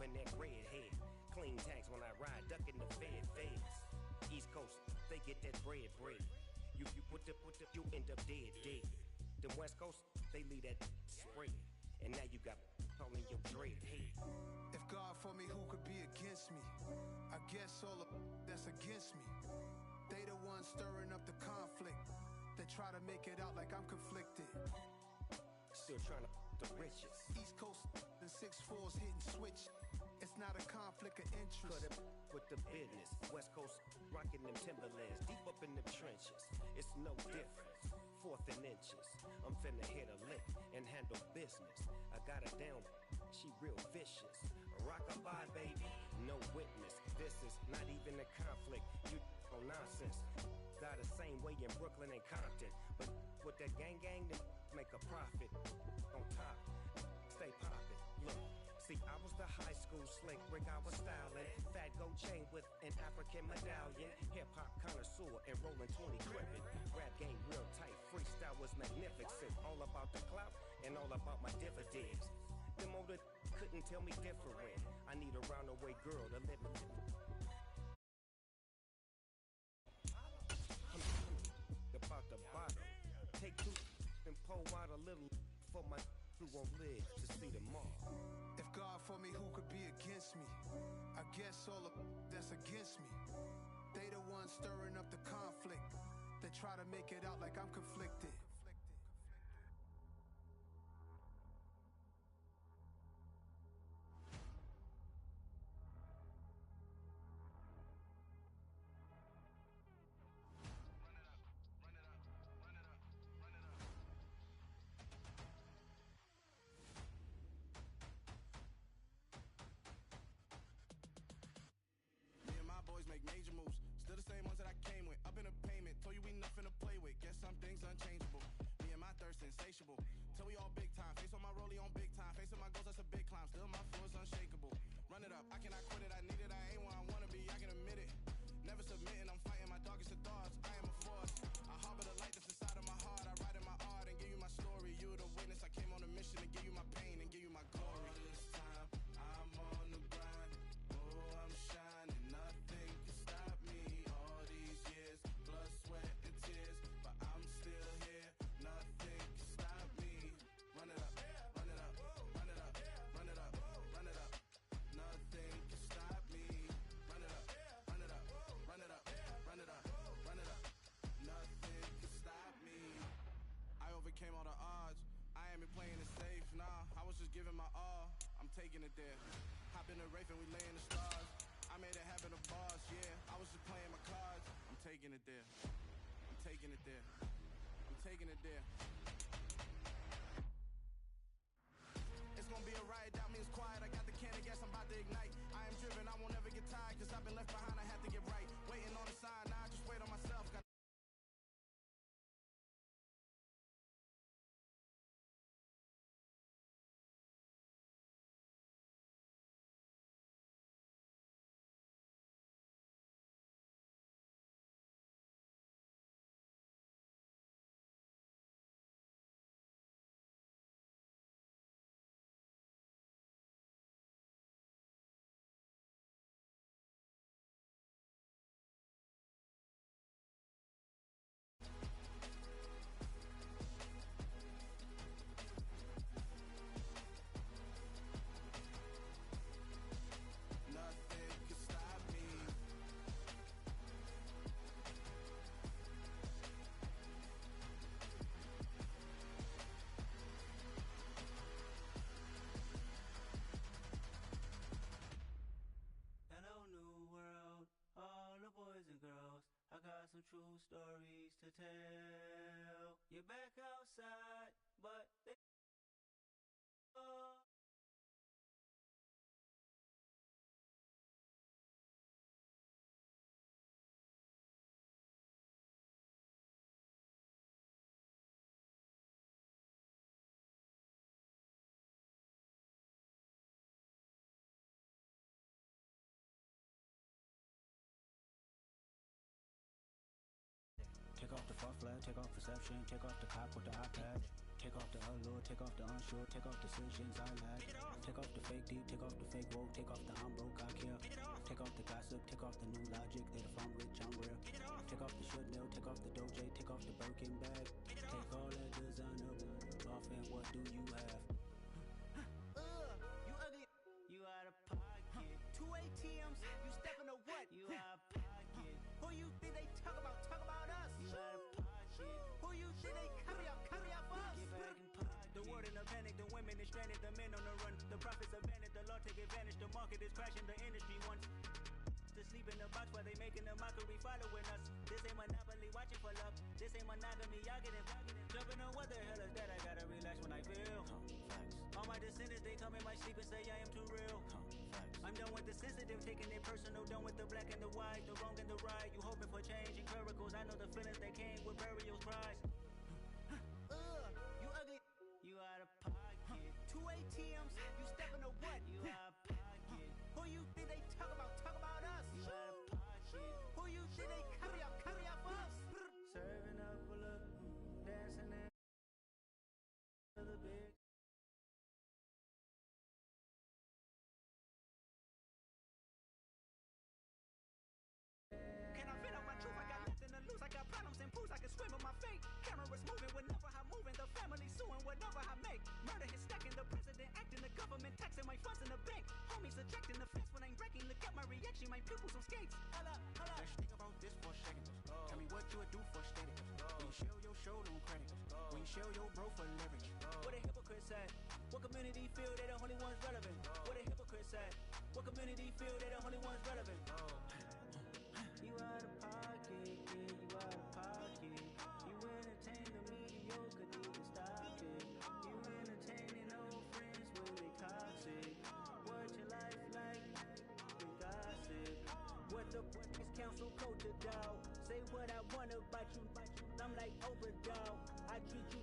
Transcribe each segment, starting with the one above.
loving that redhead. Clean tanks when I ride, ducking the feds. East Coast, they get that bread. You you end up dead. Them West Coast, they leave that spread. And now you got calling your dread head. If God for me, who could be against me? I guess all the that's against me. They the ones stirring up the conflict. They try to make it out like I'm conflicted. Still trying to the riches. East Coast and 6'4's hitting switch. It's not a conflict of interest. Cut it with the business. West Coast rocking them Timberlands, deep up in the trenches. It's no difference. Fourth and inches. I'm finna hit a lick and handle business. I got her down. She real vicious. Rockabye, baby. No witness. This is not even a conflict. You on nonsense. Got the same way in Brooklyn and Compton, but with that gang, then make a profit. On top, stay poppin'. Look, see, I was the high school slick Rick, I was styling. Fat gold chain with an African medallion. Hip-hop connoisseur and rolling 20 cribbin'. Rap game real tight, freestyle was magnificent. All about the clout and all about my dividends. Them older couldn't tell me different. I need a roundaway girl to live with. About the bottom. Take two and pull out a little for my who won't live to see tomorrow. If God for me, who could be against me? I guess all the that's against me. They the ones stirring up the conflict. They try to make it out like I'm conflicted. Boys make major moves, still the same ones that I came with. Up in a payment, told you we nothing to play with. Guess some things unchangeable. Me and my thirst insatiable. Till we all big time. Face on my rollie on big time. Facing my goals, that's a big climb. Still my flow is unshakable. Run it up, I cannot quit it. I need it, I ain't where I wanna be. I can admit it. Never submitting, I'm fighting my darkest of thoughts. I am a force. I harbor the light that's inside of my heart. I write in my art and give you my story. You the witness. I came on a mission to give you my pain and give you my glory. All this time, I'm on the grind. Oh, I'm shining. Nothing can stop me. All these years, blood, sweat, and tears, but I'm still here. Nothing can stop me. Run it up, run it up, run it up, run it up, run it up. Nothing can stop me. Run it up, run it up, run it up, run it up, run it up. Nothing can stop me. I overcame all the odds. I ain't been playing it safe, nah. I was just giving my all. I'm taking it there. Hop in the Wraith and we lay in the stars. I made it happen, the boss, yeah. I was just playing my cards. I'm taking it there. I'm taking it there. I'm taking it there. It's gonna be a riot, doubt me it's quiet. I got the can of gas, I'm about to ignite. I am driven, I won't ever get tired, cause I've been left behind, I have to get right. Waiting on the sign, now I just wait on myself. Boys and girls, I got some true stories to tell. You're back outside, but they Take off the far flag, take off perception, take off the cop with the iPad. Take off the allure, take off the unsure, take off decisions I lack. Take off the fake deep, take off the fake woke, take off the I'm broke, I care. Take off the gossip, take off the new logic that if I'm rich, I'm real. Take off the should know, take off the doje, take off the Birkin bag. Take all that designer off and what do you have? You ugly. You out of pocket. 2 ATMs, you stepping to what? You out of pocket. Who you think they talk about? Talk about us. You out of pocket. Who you think they carry out for us? Get back in pocket. The world in a panic, the women is stranded, the men on the run. The profits abandoned, the law take advantage. The market is crashing, the industry wants to sleep in the box while they making a mockery following us. This ain't monopoly, watching for love. This ain't monogamy, y'all get it. Jumping on what the hell is that? I gotta relax when I feel. All my descendants, they come in my sleep and say I am too real. I'm done with the sensitive, taking it personal. Done with the black and the white, the wrong and the right. You hoping for change and miracles. I know the feelings that came with burial cries. You ugly. You out of pocket. 2 ATMs, you stepping to what? You out of pocket. Who you think they talk about? Talk about us. You out of pocket. Who you think they carry out for us? Serving up a look, dancing in the big. Can I fit out my truth? I got nothing to lose. I got problems and pools. I can swim with my fate. Cameras moving whenever I'm moving. The family suing whatever I make. Murder is stacking. The president acting. The government taxing my funds in the bank. Homies ejecting the fence when I'm breaking. Look at my reaction. My pupils on skates. Hold up, hold up. Let's think about this for a second. Tell me what you would do for status. When you show your show on credit. When you show your bro for leverage. What a hypocrite said. What community feel they the only ones relevant? What a hypocrite said. What community feel they the only ones relevant? You out of pocket, yeah, you out of pocket. You entertain the mediocre, need to stop it. You entertaining old friends when they toxic. What your life like? The gossip. What the is council culture, dog? Say what I want about you. I'm like overdog. I treat you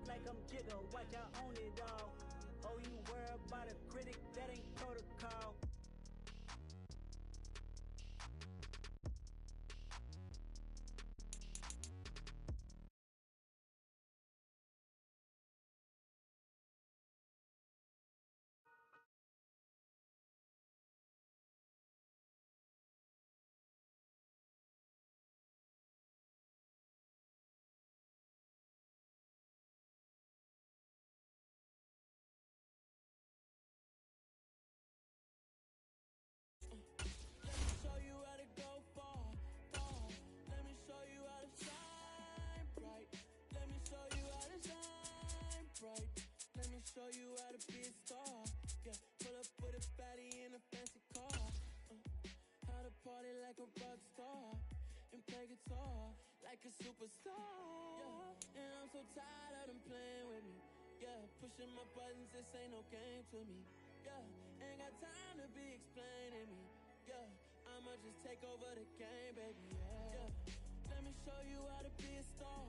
like I'm Jigga. Watch I own it all. Oh, you worry about a critic? That ain't protocol. Show you how to go far, far. Let me show you how to shine bright. Let me show you how to shine bright. Let me show you how to be a star. Yeah, pull up with a baddie in a fancy car. How to party like a rock star and play guitar like a superstar. Yeah, and I'm so tired of them playing with me. Yeah, pushing my buttons, this ain't no game to me. Yeah, ain't got time to be explaining me. Yeah, I'ma just take over the game, baby, yeah. Let me show you how to be a star.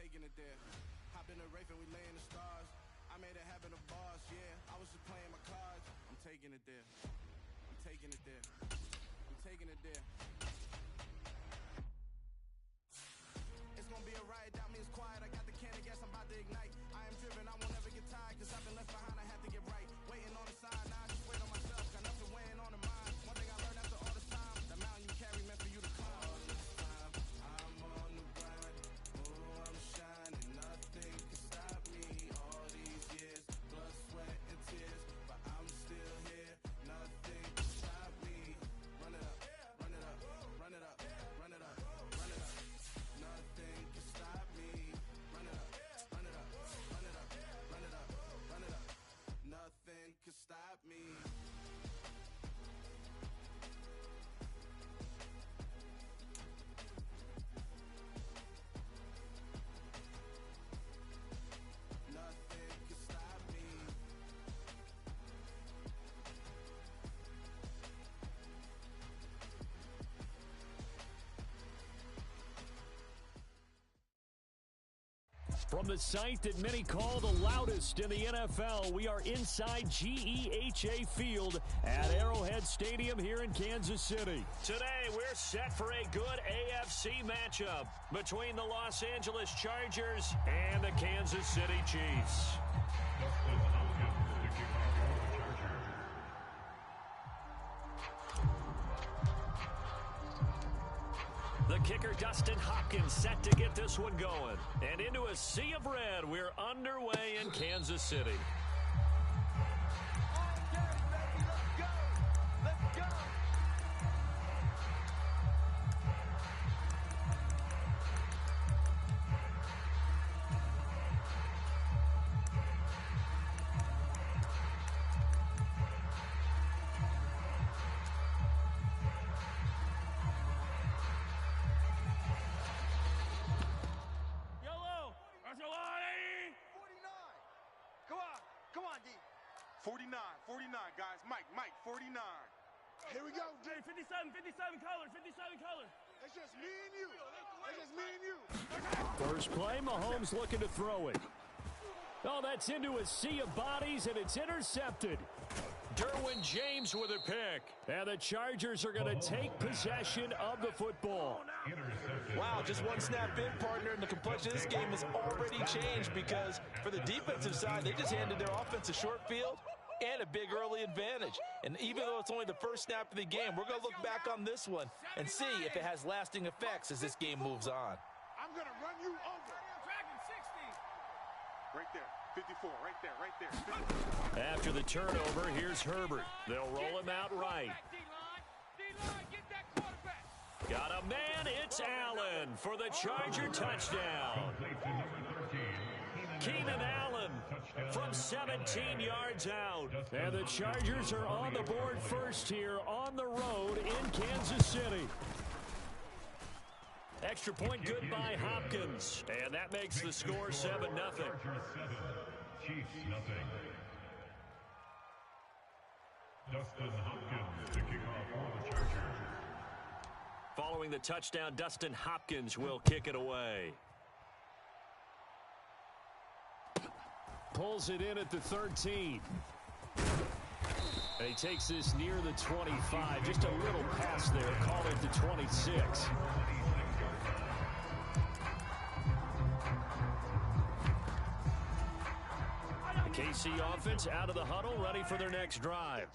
taking it there. Hop in the Wraith and we lay in the stars. I made it happen to bars, yeah. I was just playing my cards. I'm taking it there. I'm taking it there. I'm taking it there. It's gonna be a riot, doubt me, it's quiet. I got the can of gas, I'm about to ignite. I am driven, I won't ever get tired, cause I've been left behind, I have to get right. Waiting on the side, now I just wait on myself. Got nothing weighing on the mind. One thing I learned after all this time, the mountain you carry meant for you to climb. All this time, I'm on the grind. Oh, I'm shining, nothing can stop me. All these years, blood, sweat, and tears, but I'm still here. Nothing can stop me. Run it up, run it up, run it up, run it up, run it up. Nothing can stop me. Run it up, run it up, run it up, run it up, run it up. Nothing can stop me. Nothing can stop me. From the site that many call the loudest in the NFL, we are inside GEHA Field at Arrowhead Stadium here in Kansas City. Today, we're set for a good AFC matchup between the Los Angeles Chargers and the Kansas City Chiefs. The kicker, Dustin Hopkins, set to get this one going. And into a sea of red, we're underway in Kansas City. Let's go. Let's go. Come on, D. 49, guys. Mike, 49. Here we go, D. 57 color. It's just me and you. It's just me and you. First play, Mahomes looking to throw it. Oh, that's into a sea of bodies, and it's intercepted. Derwin James with a pick. And the Chargers are going to take possession of the football. Wow, just one snap in, partner, and the complexion of this game has already changed because for the defensive side, they just handed their offense a short field and a big early advantage. And even though it's only the first snap of the game, we're going to look back on this one and see if it has lasting effects as this game moves on. I'm going to run you over. Right there. 54, right there. After the turnover, here's Herbert. They'll roll him out right. Got a man, it's Allen for the Charger touchdown. Keenan Allen from 17 yards out. And the Chargers are on the board first here on the road in Kansas City. Extra point good by Hopkins. And that makes the score 7-0. Chiefs nothing. Dustin Hopkins to kick off for the Chargers. Following the touchdown, Dustin Hopkins will kick it away. Pulls it in at the 13. And he takes this near the 25. Just a little pass there. Call it the 26. KC offense out of the huddle, ready for their next drive.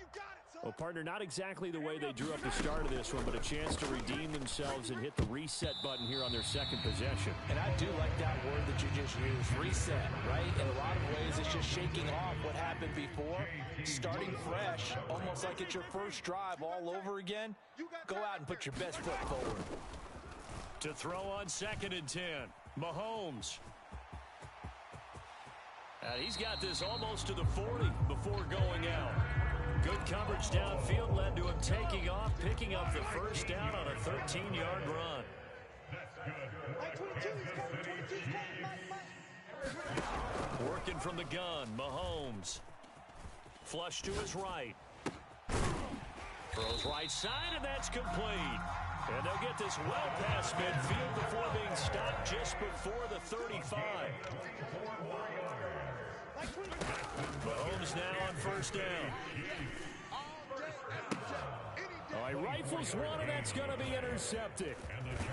Well, partner, not exactly the way they drew up the start of this one, but a chance to redeem themselves and hit the reset button here on their second possession. And I do like that word that you just used, reset, right? In a lot of ways, it's just shaking off what happened before, starting fresh, almost like it's your first drive all over again. Go out and put your best foot forward. To throw on 2nd and 10, Mahomes. He's got this almost to the 40 before going out. Good coverage downfield led to him taking off, picking up the first down on a 13-yard run. Working from the gun, Mahomes. Flush to his right. Throws right side, and that's complete. And they'll get this well past midfield before being stopped just before the 35. Mahomes now on first down. All right, rifles one, and that's going to be intercepted.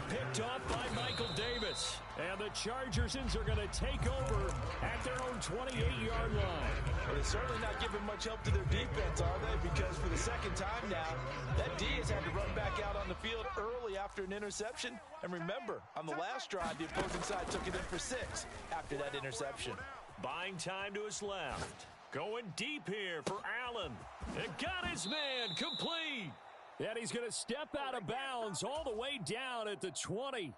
Picked off by Michael Davis. And the Chargers are going to take over at their own 28-yard line. Well, they're certainly not giving much help to their defense, are they? Because for the second time now, that D has had to run back out on the field early after an interception. And remember, on the last drive, the opposing side took it in for 6 after that interception. Buying time to his left. Going deep here for Allen. It got his man complete. And he's going to step out of bounds all the way down at the 20.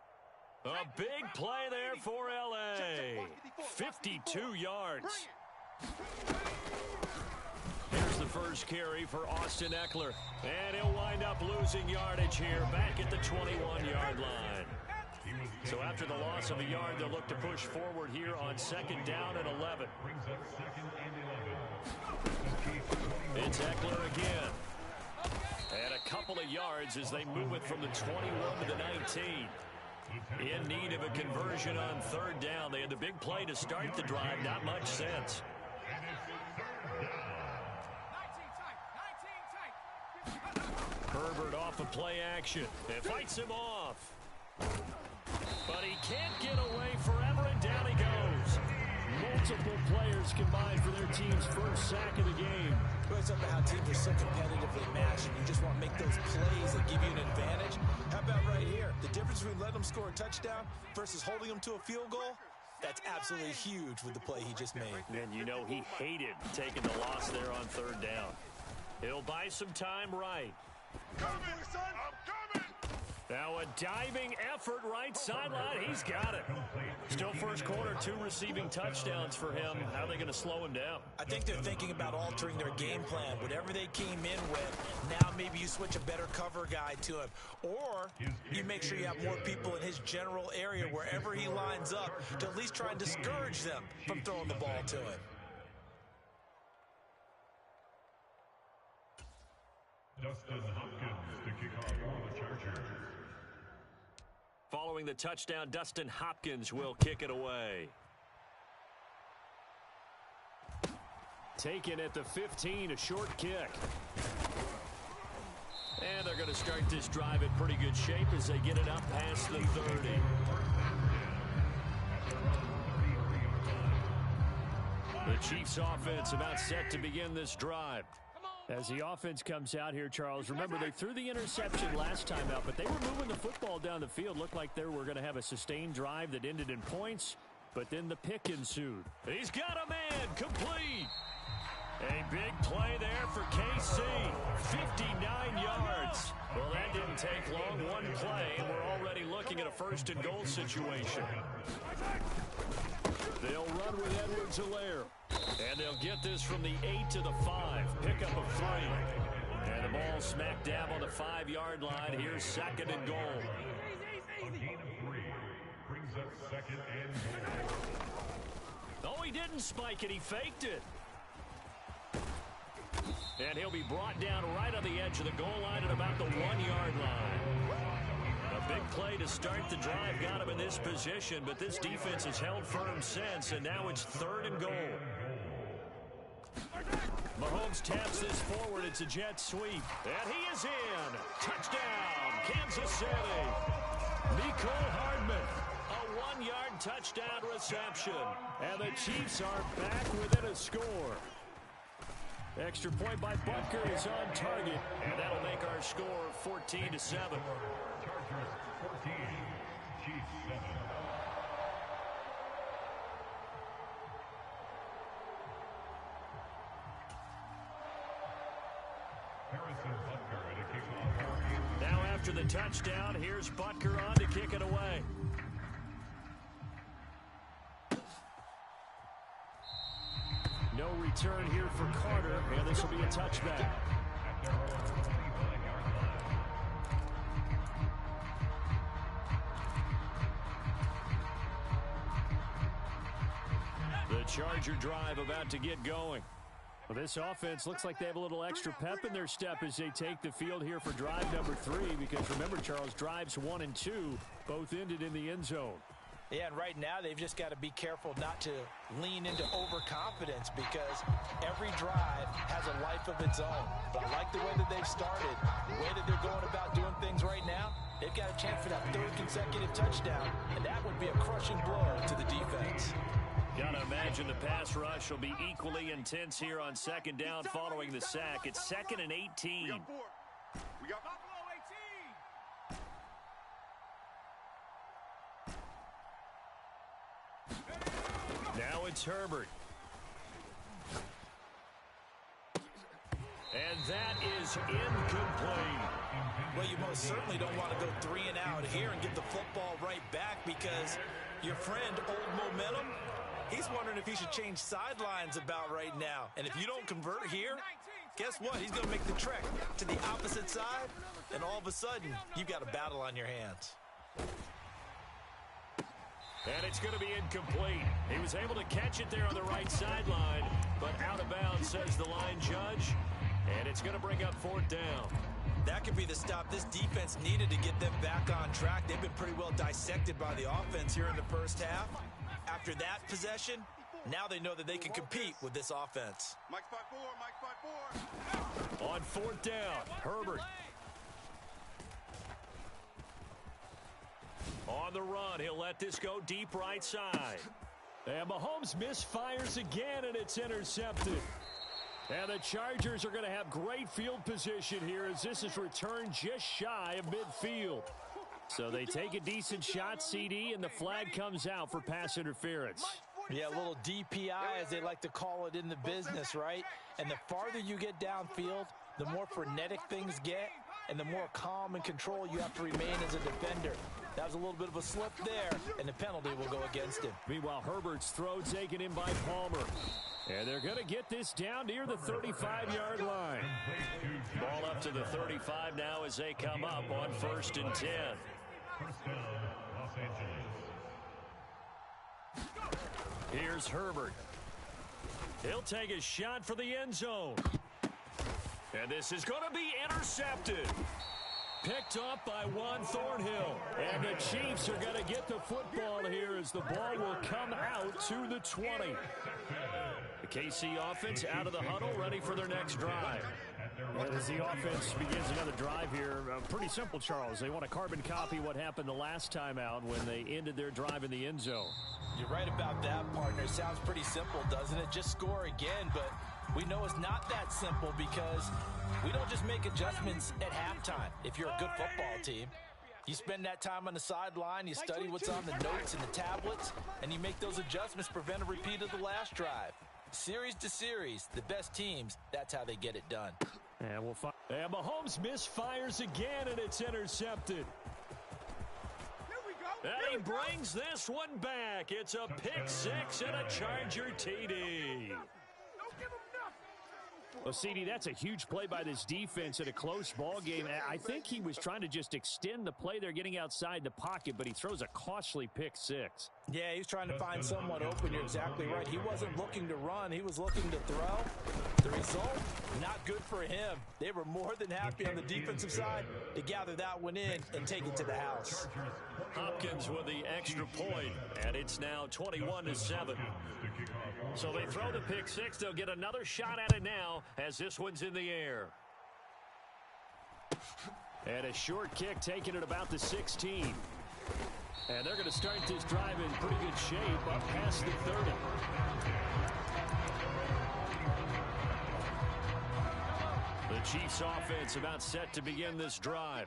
A big play there for L.A. 52 yards. Here's the first carry for Austin Eckler. And he'll wind up losing yardage here back at the 21-yard line. So after the loss of a yard, they'll look to push forward here on second down and 11. It's Eckler again. And a couple of yards as they move it from the 21 to the 19. In need of a conversion on third down. They had the big play to start the drive. Not much sense. Herbert off of play action. And fights him off. But he can't get away forever, and down he goes. Multiple players combined for their team's first sack of the game. It's up to how teams are so competitively matched, and you just want to make those plays that give you an advantage. How about right here? The difference between letting them score a touchdown versus holding them to a field goal, that's absolutely huge with the play he just made. And you know he hated taking the loss there on third down. He'll buy some time right. Coming, son! I'm coming! Now a diving effort right sideline. He's got it. Still first quarter, 2 receiving touchdowns for him. How are they going to slow him down? I think they're thinking about altering their game plan. Whatever they came in with, now maybe you switch a better cover guy to him. Or you make sure you have more people in his general area wherever he lines up to at least try and discourage them from throwing the ball to him. Dustin Hopkins to kick off for the Chargers. Following the touchdown, Dustin Hopkins will kick it away. Taken at the 15, a short kick. And they're going to start this drive in pretty good shape as they get it up past the 30. The Chiefs offense about set to begin this drive. As the offense comes out here, Charles, remember they threw the interception last time out, but they were moving the football down the field. Looked like they were going to have a sustained drive that ended in points, but then the pick ensued. He's got a man complete. A big play there for KC. 59 yards. Well, that didn't take long. One play, and we're already looking at a first and goal situation. They'll run with Edwards-Helaire. And they'll get this from the 8 to the 5. Pickup of 3. And the ball smack dab on the 5-yard line. Here's second and goal. A gain of 3 brings up second and goal. Oh, he didn't spike it. He faked it. And he'll be brought down right on the edge of the goal line at about the 1-yard line. A big play to start the drive got him in this position, but this defense has held firm since, and now it's third and goal. Mahomes taps this forward. It's a jet sweep. And he is in. Touchdown, Kansas City. Mecole Hardman, a 1-yard touchdown reception. And the Chiefs are back within a score. Extra point by Butker is on target, and that'll make our score 14-7. Chargers 14, Chiefs 7. Harrison Butker to kick off. Now after the touchdown, here's Butker on to kick it away. No return here for Carter, and this will be a touchback. The Charger drive about to get going. Well, this offense looks like they have a little extra pep in their step as they take the field here for drive number 3, because remember, Charles, drives 1 and 2 both ended in the end zone. Yeah, and right now they've just got to be careful not to lean into overconfidence, because every drive has a life of its own. But I like the way that they've started, the way that they're going about doing things right now. They've got a chance for that 3rd consecutive touchdown, and that would be a crushing blow to the defense. Gotta imagine the pass rush will be equally intense here on 2nd down following the sack. It's 2nd and 18. We got Buffalo 18. Now it's Herbert. And that is incomplete. Well, you most certainly don't want to go 3 and out here and get the football right back, because your friend, Old Momentum, he's wondering if he should change sidelines about right now. And if you don't convert here, guess what? He's going to make the trek to the opposite side, and all of a sudden, you've got a battle on your hands. And it's going to be incomplete. He was able to catch it there on the right sideline, but out of bounds, says the line judge. And it's going to bring up 4th down. That could be the stop this defense needed to get them back on track. They've been pretty well dissected by the offense here in the first half. After that possession, now they know that they can compete with this offense. Mike's 5-4, Mike's 5-4. On 4th down, Herbert. On the run, he'll let this go deep right side. And Mahomes misfires again, and it's intercepted. And the Chargers are going to have great field position here, as this is returned just shy of midfield. So they take a decent shot, CD, and the flag comes out for pass interference. Yeah, a little DPI, as they like to call it in the business, right? And the farther you get downfield, the more frenetic things get, and the more calm and control you have to remain as a defender. That was a little bit of a slip there, and the penalty will go against him. Meanwhile, Herbert's throw taken in by Palmer. And they're going to get this down near the 35-yard line. Ball up to the 35 now as they come up on 1st and 10. Here's Herbert. He'll take a shot for the end zone. And this is going to be intercepted. Picked up by Juan Thornhill. And the Chiefs are going to get the football here as the ball will come out to the 20. The KC offense out of the huddle, ready for their next drive. As the offense begins another drive here, pretty simple, Charles. They want to carbon copy what happened the last time out when they ended their drive in the end zone. You're right about that, partner. Sounds pretty simple, doesn't it? Just score again, but we know it's not that simple, because we don't just make adjustments at halftime. If you're a good football team, you spend that time on the sideline, you study what's on the notes and the tablets, and you make those adjustments, prevent a repeat of the last drive. Series to series, the best teams, that's how they get it done. And we'll find. And Mahomes misfires again, and it's intercepted. And he brings this one back. It's a pick 6 and a Charger TD. Well, CD, that's a huge play by this defense in a close ball game. I think he was trying to just extend the play. They're getting outside the pocket, but he throws a costly pick 6. Yeah, he's trying to find someone open. You're exactly right. He wasn't looking to run. He was looking to throw. The result, not good for him. They were more than happy on the defensive side to gather that one in and take it to the house. Hopkins with the extra point, and it's now 21-7. So they throw the pick 6. They'll get another shot at it now as this one's in the air. And a short kick taken at about the 16. And they're going to start this drive in pretty good shape up past the 30. The Chiefs offense about set to begin this drive.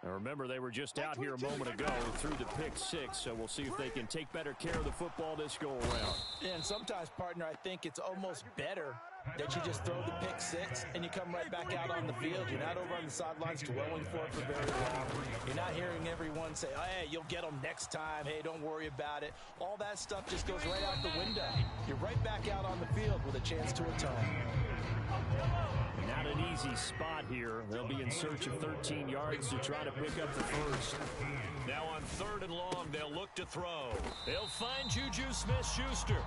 Now remember, they were just out here a moment ago through the pick 6, so we'll see if they can take better care of the football this go around. And sometimes, partner, I think it's almost better that you just throw the pick 6 and you come right back out on the field. You're not over on the sidelines dwelling for it for very long. You're not hearing everyone say, oh, hey, you'll get them next time. Hey, don't worry about it. All that stuff just goes right out the window. You're right back out on the field with a chance to atone. Not an easy spot here. They'll be in search of 13 yards to try to pick up the first. Now on 3rd and long, they'll look to throw. They'll find Juju Smith-Schuster.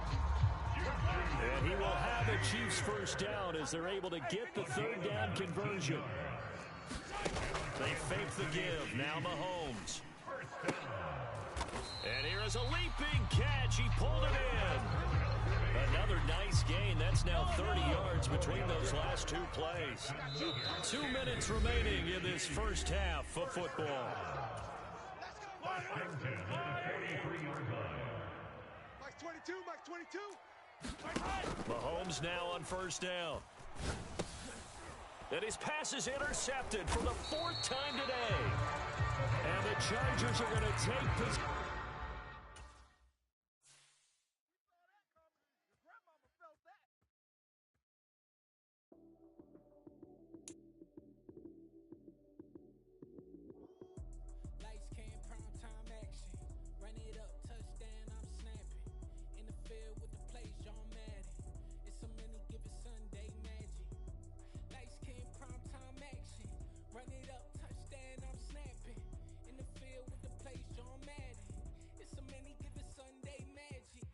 And he will have a Chiefs first down as they're able to get the third down conversion. They fake the give. Now Mahomes. And here is a leaping catch. He pulled it in. Another nice gain. That's now 30 yards between those last two plays. 2 minutes remaining in this first half of football. Max 22, Max 22. Mahomes now on first down. And his pass is intercepted for the 4th time today. And the Chargers are going to take possession. Lights, cam, prime time action. Run it up, touchdown, I'm snapping. In the field with the plays, John Madden. It's so many, give it Sunday magic. Lights, cam, prime time action. Run it up, touchdown, I'm snapping. In the field with the plays, John Madden. It's so many, give it Sunday magic.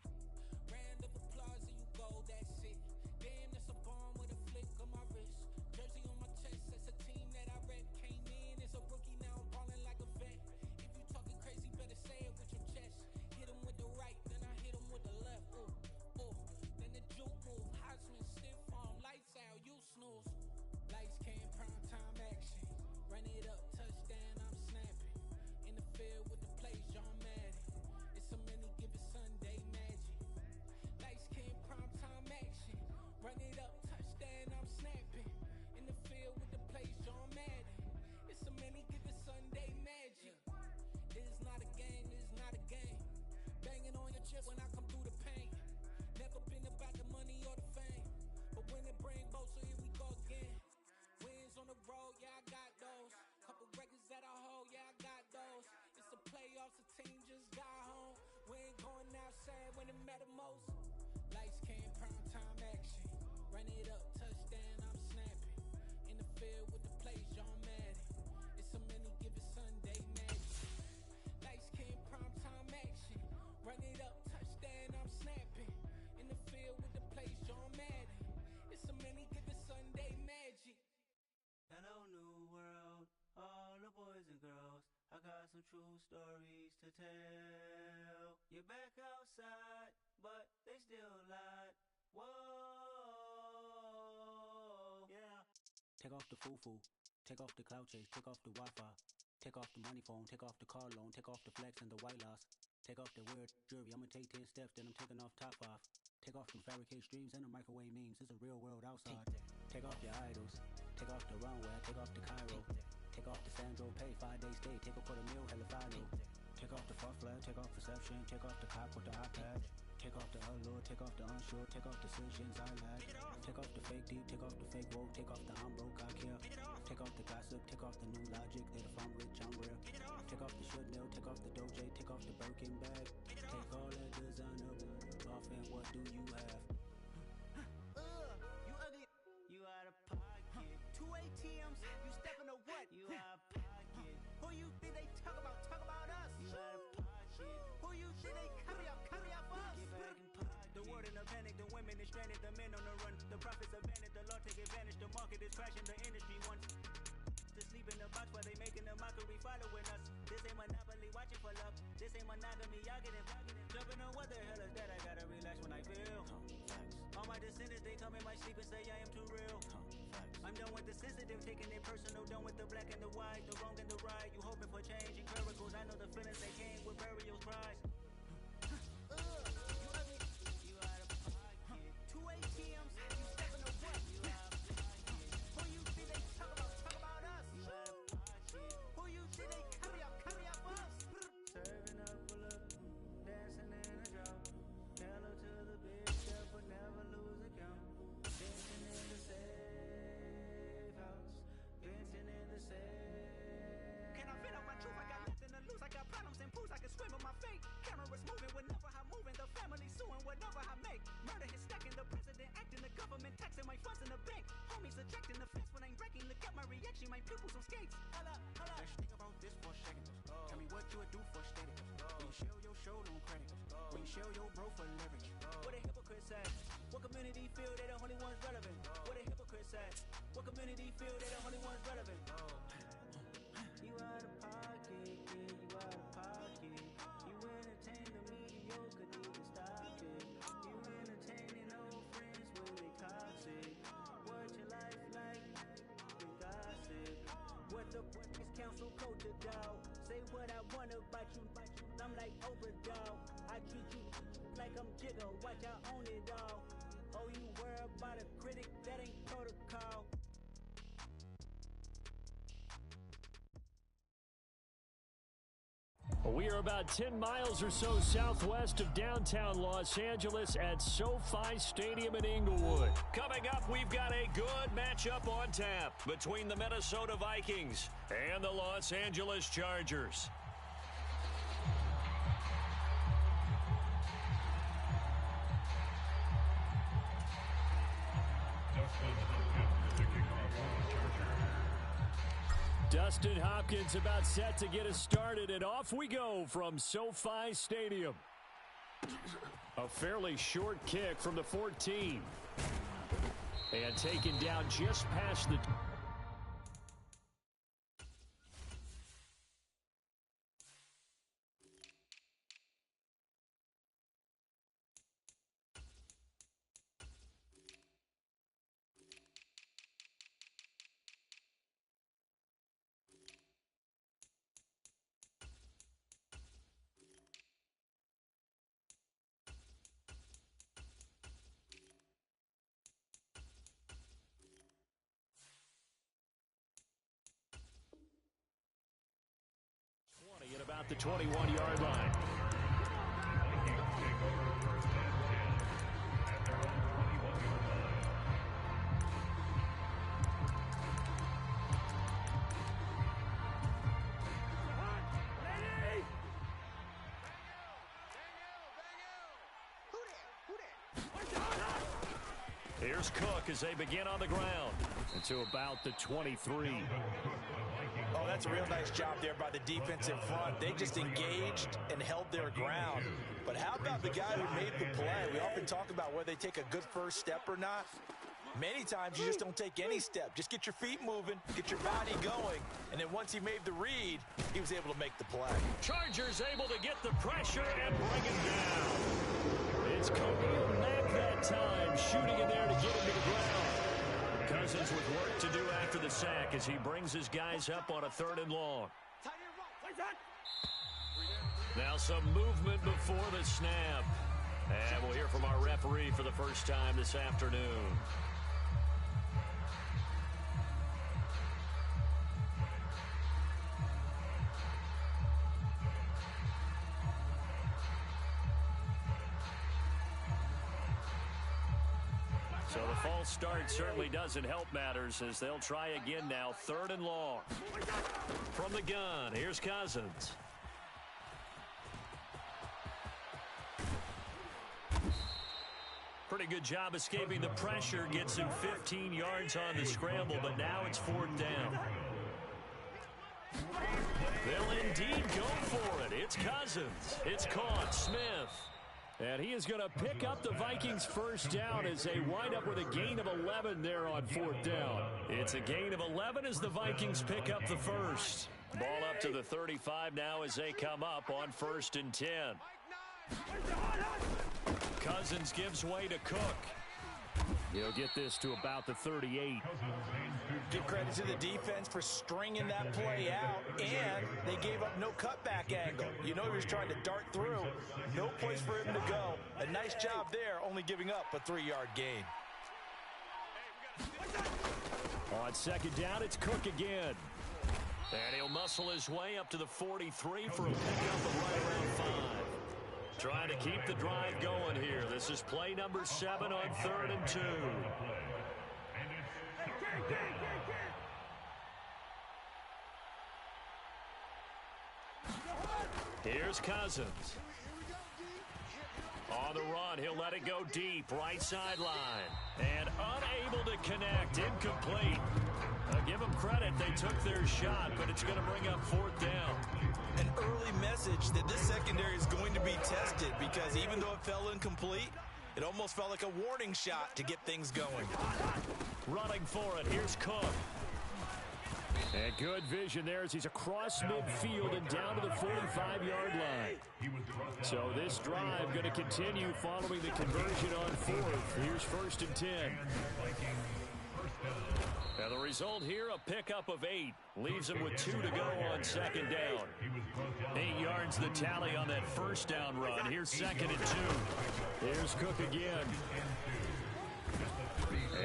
Round of applause and you go, that's it. Damn, that's a bomb with a flick on my wrist. Jersey on my chest, that's a team that I rep. Came in as a rookie, now I'm ballin' like a vet. If you talking crazy, better say it with your chest. Hit him with the right, then I hit him with the left. Ooh, ooh. Then the juke move, Heisman, stiff arm, lights out, you snooze. Lights, cam, prime time action. Run it up, touchdown, I'm snapping. In the field with the plays, John Madden. It's so many, give it Sunday magic. Lights, cam, prime time action. Run it up, touchdown, I'm snapping. In the field with the plays, John Madden. It's so many, give it Sunday magic. This is not a game, this is not a game. Banging on your chest when I come through the pain. Never been about the money or the fame. But when it bring both, so here we go again. Wins on the road, yeah, I got those. Couple records that I hold, yeah, I got those. It's the playoffs, the team just got home. We ain't going outside when it matter most. Lights, cam, prime time action. Run it up, touchdown, I'm snapping. In the field with the plays, John Madden. It's so many, give it Sunday magic. Lights, cam, prime time action. Run it up, touchdown, I'm snapping. In the field with the plays, John Madden. It's so many, give it Sunday magic. Hello, new world, all the boys and girls. I got some true stories to tell. You're back outside, but they still lied. Whoa, yeah. Take off the foo-foo, take off the cloud chase, take off the Wi-Fi, take off the money phone, take off the car loan, take off the flex and the white loss, take off the weird jewelry. I'ma take 10 steps, then I'm taking off top 5. Take off the fabricated streams and the microwave memes. It's a real world outside. Take off your idols, take off the runway, take off the Cairo, take off the Sandro pay, 5 days stay, take a $250,000 hella follow. Take off the far flag, take off perception, take off the cop with the iPad. Take off the allure, take off the unsure, take off decisions I lack. Take off the fake deep, take off the fake woke, take off the I'm broke, I care. Take off the gossip, take off the new logic that if I'm rich, I'm real. Take off the should know, take off the Doja, take off the Birkin bag. Take all that designer off and what do you have? You ugly, you out of pocket. 2 ATMs, you stepping to what? You out of pocket. Who you think they talk about us? You out of pocket. Who you think they carry up for us? Get back in pocket. The world in a panic, the women is stranded, the men on the run. The profits abandoned, the law take advantage, the market is crashing, the industry wants to sleep in the box while they making a mockery following us. This ain't monopoly, watching for love. This ain't monogamy, y'all getting jumping on what the hell is that? I gotta relax when I feel. All my descendants, they come in my sleep and say I am too real. I'm done with the sensitive, taking it personal, done with the black and the white, the wrong and the right. You hoping for change and miracles, I know the feelings they came with burial cries. You ugly, you out of pocket. 2 ATMs, you stepping to what? You out of pocket. Who you think they talk about us? You out of pocket. Who you think they carry up for us? Serving up a look, dancing in a drought. Hello to the big step, but never lose a count. Dancing in the safe house, dancing in the safe. Can I fit out my truth? I got nothing to lose. I got problems and pools. I can swim with my fate. Cameras moving whenever I'm moving. The family suing whatever I make. Murder is stacking. The president acting. The government taxing my funds in the bank. Homies ejecting the fence when I'm breaking. Look at my reaction. My pupils on skates. Holla, holla. Let's think about this for a second. Tell me what you would do for status. When you show your show, no credit. When you show your bro for leverage. What a hypocrite. hypocrites at? What community feel they the only ones relevant? Where the hypocrites at? What community feel they the only ones relevant? You out of pocket, yeah, you out of pocket. You entertain the mediocre, need to stop it. You entertaining old friends when they toxic. What your life like? The gossip. What the fuck is council culture, dog? Say what I want about you, I'm like overdog. I treat you like I'm Jigga, watch I own it all. Oh, you worry about a critic, that ain't protocol. We are about 10 miles or so southwest of downtown Los Angeles at SoFi Stadium in Inglewood. Coming up, we've got a good matchup on tap between the Minnesota Vikings and the Los Angeles Chargers. Dustin Hopkins about set to get us started, and off we go from SoFi Stadium. A fairly short kick from the 14. And taken down just past the... at about the 21-yard line. Here's Cook as they begin on the ground. To about the 23. Oh, that's a real nice job there by the defense in front. They just engaged and held their ground. But how about the guy who made the play? We often talk about whether they take a good first step or not. Many times you just don't take any step. Just get your feet moving, get your body going, and then once he made the read, he was able to make the play. Chargers able to get the pressure and bring him down. It's Khalil Mack that time, shooting in there to get him to the ground. Cousins with work to do after the sack as he brings his guys up on a 3rd and long. Now some movement before the snap. And we'll hear from our referee for the first time this afternoon. So the false start certainly doesn't help matters as they'll try again now. 3rd and long. From the gun, here's Cousins. Pretty good job escaping the pressure. Gets him 15 yards on the scramble, but now it's 4th down. They'll indeed go for it. It's Cousins. It's caught. Smith. And he is going to pick up the Vikings' first down as they wind up with a gain of 11 there on 4th down. It's a gain of 11 as the Vikings pick up the first. Ball up to the 35 now as they come up on 1st and 10. Cousins gives way to Cook. He'll get this to about the 38. Give credit to the defense for stringing that play out, and they gave up no cutback angle. You know he was trying to dart through. No place for him to go. A nice job there, only giving up a 3-yard gain. On 2nd down, it's Cook again. And he'll muscle his way up to the 43 for a pickup of right around 5. Trying to keep the drive going here. This is play number 7 on 3rd and 2. Here's Cousins. On the run, he'll let it go deep, right sideline. And unable to connect, incomplete. Give them credit, they took their shot, but it's going to bring up 4th down. An early message that this secondary is going to be tested because even though it fell incomplete, It almost felt like a warning shot to get things going. Running for it. Here's Cook. And good vision there as he's across midfield and down to the 45-yard line. So this drive going to continue following the conversion on fourth. Here's 1st and 10. Now the result here, a pickup of 8. Leaves him with 2 to go on 2nd down. 8 yards the tally on that 1st down run. Here's 2nd and 2. Here's Cook again.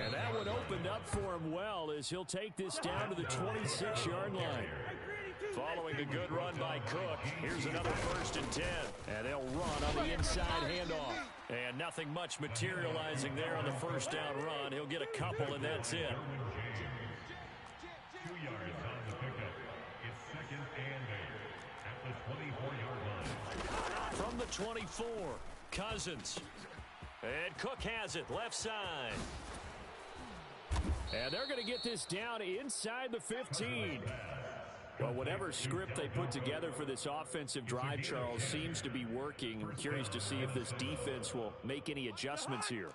And that one opened up for him well as he'll take this down to the 26-yard line. Following a good run by Cook, here's another 1st and 10. And they'll run on the inside handoff. And nothing much materializing there on the 1st down run. He'll get a couple, and that's it. 2 yards on the pickup. It's 2nd and 8 at the 24-yard line. From the 24, Cousins. And Cook has it, left side. And they're going to get this down inside the 15. Well, whatever script they put together for this offensive drive, Charles, seems to be working. I'm curious to see if this defense will make any adjustments here.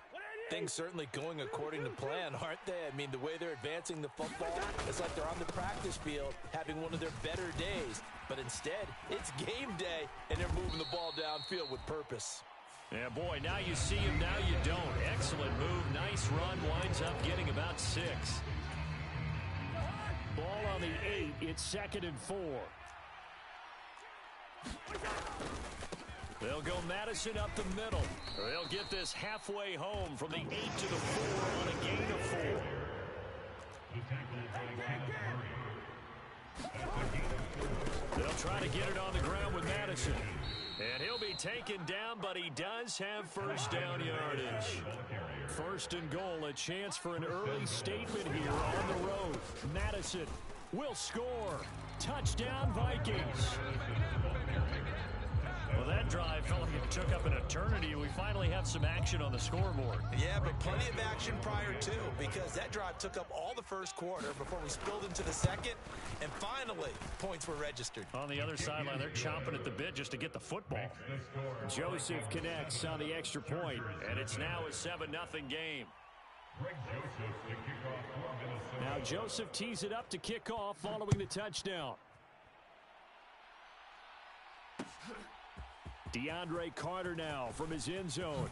Things certainly going according to plan, aren't they? I mean, the way they're advancing the football, it's like they're on the practice field having one of their better days. But instead, it's game day, and they're moving the ball downfield with purpose. Yeah, boy, now you see him, now you don't. Excellent move, nice run, winds up getting about 6. Ball on the 8, it's 2nd and 4. They'll go Madison up the middle. They'll get this halfway home from the 8 to the 4 on a gain of 4. They'll try to get it on the ground with Madison. And he'll be taken down, but he does have 1st down yardage. 1st and goal, a chance for an early statement here on the road. Madison will score. Touchdown, Vikings. Well, that drive felt like it took up an eternity, and we finally have some action on the scoreboard. Yeah, but plenty of action prior to, because that drive took up all the 1st quarter before we spilled into the 2nd, and finally, points were registered. On the other sideline, they're chomping at the bit just to get the football. Joseph connects on the extra point, and it's now a 7-0 game. Now Joseph tees it up to kick off following the touchdown. DeAndre Carter now from his end zone.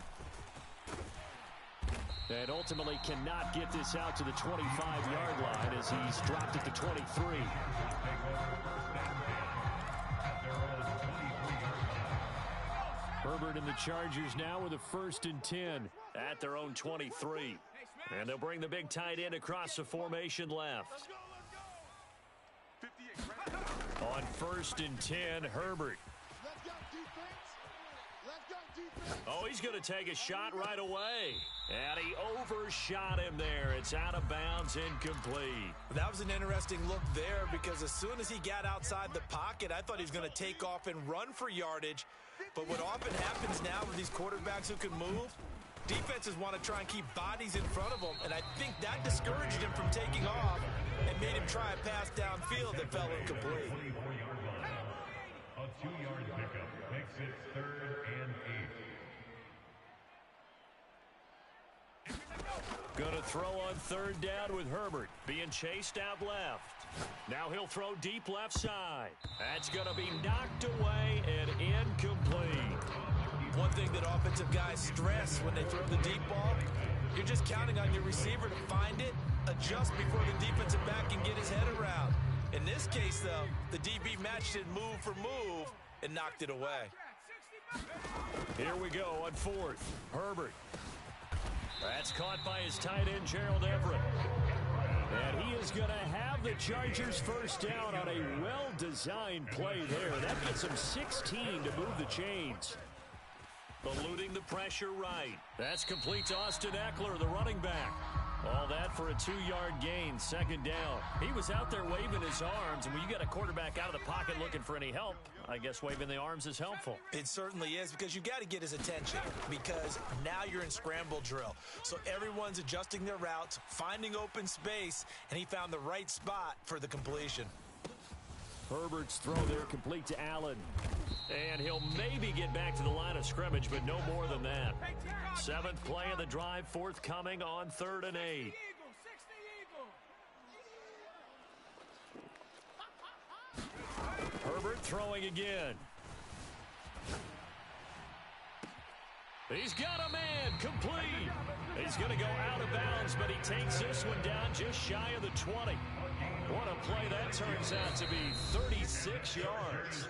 And ultimately cannot get this out to the 25-yard line as he's dropped at the 23. Herbert and the Chargers now with a 1st and 10 at their own 23. And they'll bring the big tight end across the formation left. On 1st and 10, Herbert. Oh, he's going to take a shot right away. And he overshot him there. It's out of bounds, incomplete. That was an interesting look there because as soon as he got outside the pocket, I thought he was going to take off and run for yardage. But what often happens now with these quarterbacks who can move, defenses want to try and keep bodies in front of them. And I think that discouraged him from taking off and made him try a pass downfield that fell incomplete. A 2-yard pickup makes it 3rd and 8. Going to throw on 3rd down with Herbert being chased out left. Now he'll throw deep left side. That's going to be knocked away and incomplete. One thing that offensive guys stress when they throw the deep ball, you're just counting on your receiver to find it, adjust before the defensive back can get his head around. In this case, though, the DB matched it move for move and knocked it away. Here we go on 4th. Herbert. That's caught by his tight end, Gerald Everett. And he is going to have the Chargers 1st down on a well-designed play there. That gets him 16 to move the chains. Eluding the pressure right. That's complete to Austin Eckler, the running back. All that for a 2-yard gain, 2nd down. He was out there waving his arms, and when you get a quarterback out of the pocket looking for any help, I guess waving the arms is helpful. It certainly is because you've got to get his attention because now you're in scramble drill. So everyone's adjusting their routes, finding open space, and he found the right spot for the completion. Herbert's throw there complete to Allen. And he'll maybe get back to the line of scrimmage, but no more than that. 7th play of the drive, forthcoming on 3rd and 8. Herbert throwing again. He's got a man, complete. He's going to go out of bounds, but he takes this one down just shy of the 20. What a play that turns out to be, 36 yards.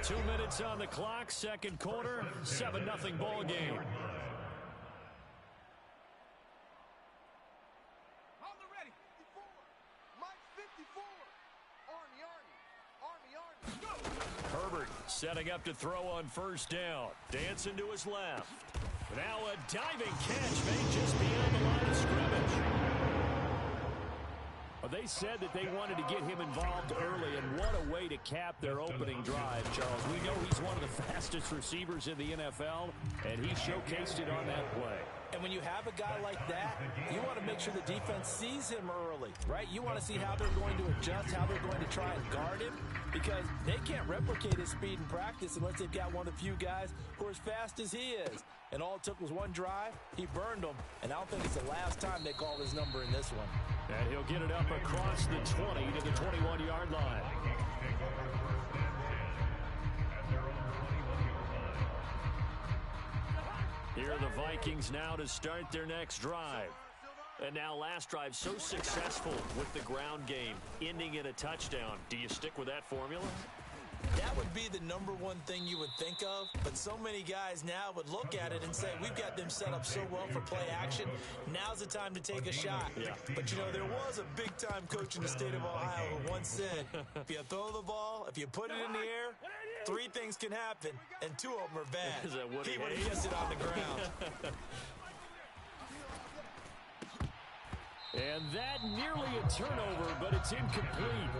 2 minutes on the clock, second quarter, 7-0 ball game. Herbert setting up to throw on first down. Dancing to his left. Now a diving catch made just beyond the line of scrimmage. Well, they said that they wanted to get him involved early, and what a way to cap their opening drive, Charles. We know he's one of the fastest receivers in the NFL, and he showcased it on that play. And when you have a guy like that, you want to make sure the defense sees him early, right? You want to see how they're going to adjust, how they're going to try and guard him, because they can't replicate his speed in practice unless they've got one of the few guys who are as fast as he is. And all it took was one drive. He burned them, and I don't think it's the last time they call his number in this one. And he'll get it up across the 20 to the 21-yard line. Here are the Vikings now to start their next drive. And now last drive so successful with the ground game, ending in a touchdown. Do you stick with that formula? That would be the number one thing you would think of, but so many guys now would look at it and say, we've got them set up so well for play action. Now's the time to take a shot. Yeah. But, you know, there was a big-time coach in the state of Ohio who once said, if you throw the ball, if you put it in the air, 3 things can happen, and 2 of them are bad. He would have kissed it on the ground. And that nearly a turnover, but it's incomplete.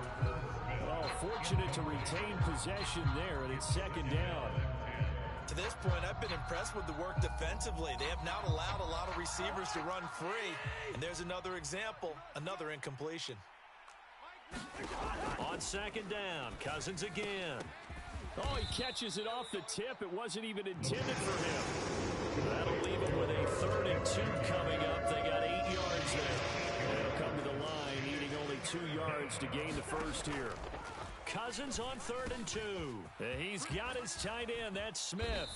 Oh, fortunate to retain possession there, and it's second down. To this point, I've been impressed with the work defensively. They have not allowed a lot of receivers to run free. And there's another example, another incompletion. On second down, Cousins again. Oh, he catches it off the tip. It wasn't even intended for him. That'll leave him with a 3rd and 2 coming up. They got 8 yards there. They'll come to the line, needing only 2 yards to gain the first here. Cousins on 3rd and 2. He's got his tight end. That's Smith.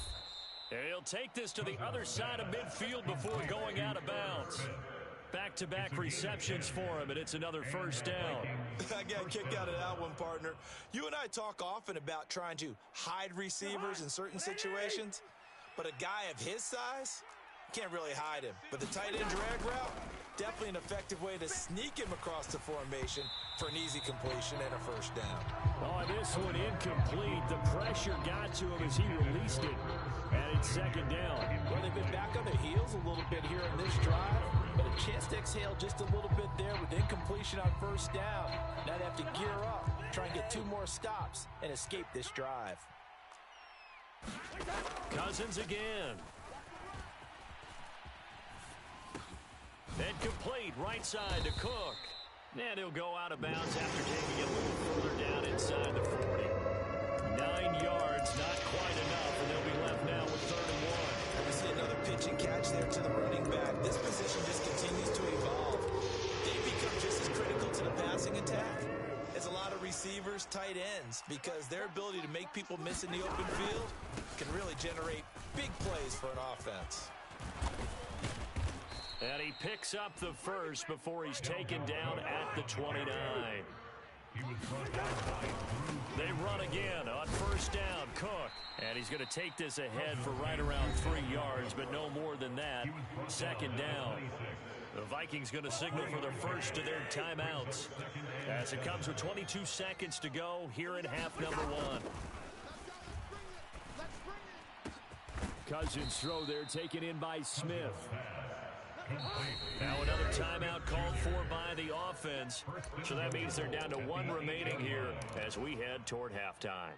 He'll take this to the other side of midfield before going out of bounds. Back-to-back receptions for him, and it's another first down. I got a kick out of that one, partner. You and I talk often about trying to hide receivers in certain situations, but a guy of his size can't really hide him. But the tight end drag route, definitely an effective way to sneak him across the formation for an easy completion and a first down. Oh, this one incomplete. The pressure got to him as he released it, and it's second down. Well, they've been back on their heels a little bit here in this drive, but a chance to exhale just a little bit there with incompletion on first down. Now they have to gear up, try and get 2 more stops, and escape this drive. Cousins again. And complete, right side to Cook. And he'll go out of bounds after taking it a little further down inside the 40. 9 yards, not quite enough, and they'll be left now with 3rd and 1. We see another pitch and catch there to the running back. This position just continues to evolve. They become just as critical to the passing attack as a lot of receivers, tight ends, because their ability to make people miss in the open field can really generate big plays for an offense. And he picks up the first before he's taken down at the 29. They run again on first down, Cook. And he's going to take this ahead for right around 3 yards, but no more than that. Second down. The Vikings going to signal for the first of their timeouts as it comes with 22 seconds to go here in half number 1. Cousins throw there, taken in by Smith. Now another timeout called for by the offense. So that means they're down to 1 remaining here as we head toward halftime.